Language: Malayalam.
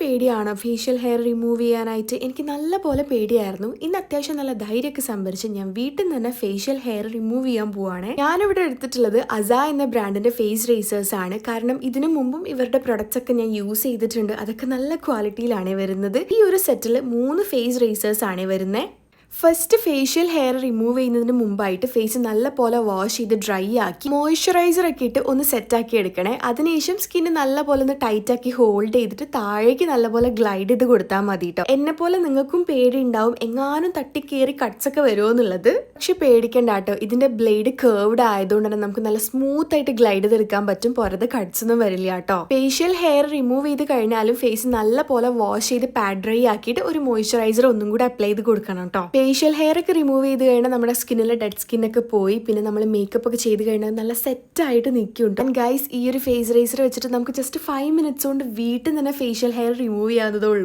പേടിയാണോ ഫേഷ്യൽ ഹെയർ റിമൂവ് ചെയ്യാനായിട്ട്? എനിക്ക് നല്ല പോലെ പേടിയായിരുന്നു. ഇന്ന് അത്യാവശ്യം നല്ല ധൈര്യമൊക്കെ സംഭരിച്ച് ഞാൻ വീട്ടിൽ നിന്ന് തന്നെ ഫേഷ്യൽ ഹെയർ റിമൂവ് ചെയ്യാൻ പോവാണ്. ഞാനിവിടെ എടുത്തിട്ടുള്ളത് അസ എന്ന ബ്രാൻഡിന്റെ ഫേസ് റേസേഴ്സ് ആണ്. കാരണം ഇതിനു മുമ്പും ഇവരുടെ പ്രൊഡക്ട്സ് ഒക്കെ ഞാൻ യൂസ് ചെയ്തിട്ടുണ്ട്. അതൊക്കെ നല്ല ക്വാളിറ്റിയിലാണ് വരുന്നത്. ഈ ഒരു സെറ്റിൽ 3 ഫേസ് റേസേഴ്സ് ആണ് വരുന്നത്. ഫസ്റ്റ് ഫേഷ്യൽ ഹെയർ റിമൂവ് ചെയ്യുന്നതിന് മുമ്പായിട്ട് ഫേസ് നല്ല പോലെ വാഷ് ചെയ്ത് ഡ്രൈ ആക്കി മോയ്സ്ചറൈസർ ഒക്കെ ഇട്ട് ഒന്ന് സെറ്റ് ആക്കി എടുക്കണേ. അതിനുശേഷം സ്കിന്ന് നല്ല പോലെ ഒന്ന് ടൈറ്റ് ആക്കി ഹോൾഡ് ചെയ്തിട്ട് താഴേക്ക് നല്ല പോലെ ഗ്ലൈഡ് ചെയ്ത് കൊടുത്താൽ മതി കേട്ടോ. എന്നെ പോലെ നിങ്ങൾക്കും പേടി ഉണ്ടാവും എങ്ങാനും തട്ടിക്കേറി കട്ട്സ് ഒക്കെ വരുമോ എന്നുള്ളത്. പക്ഷെ പേടിക്കണ്ട കേട്ടോ, ഇതിന്റെ ബ്ലേഡ് കേർവ്ഡ് ആയതുകൊണ്ട് തന്നെ നമുക്ക് നല്ല സ്മൂത്ത് ആയിട്ട് ഗ്ലൈഡ് ചെയ്തെടുക്കാൻ പറ്റും. പുറത്ത് കട്ട്സ് ഒന്നും വരില്ല കേട്ടോ. ഫേഷ്യൽ ഹെയർ റിമൂവ് ചെയ്ത് കഴിഞ്ഞാലും ഫേസ് നല്ല പോലെ വാഷ് ചെയ്ത് പാഡ് ഡ്രൈ ആക്കിയിട്ട് ഒരു മോയ്സ്ചറൈസർ ഒന്നും കൂടി അപ്ലൈ ചെയ്ത് കൊടുക്കണം കേട്ടോ. ഫേഷ്യൽ ഹെയർ ഒക്കെ റിമൂവ് ചെയ്ത് കഴിഞ്ഞാൽ നമ്മുടെ സ്കിന്നിലെ ഡെഡ് സ്കിന്നൊക്കെ പോയി പിന്നെ നമ്മൾ മേക്കപ്പ് ഒക്കെ ചെയ്ത് കഴിഞ്ഞാൽ നല്ല സെറ്റായിട്ട് നിൽക്കും. ആൻഡ് ഗൈസ്, ഈ ഒരു ഫേസ് റേസർ വെച്ചിട്ട് നമുക്ക് ജസ്റ്റ് 5 മിനിറ്റ്സ് കൊണ്ട് വീട്ടിൽ തന്നെ ഫേഷ്യൽ ഹെയർ റിമൂവ് ചെയ്യാവുന്നതേ ഉള്ളൂ.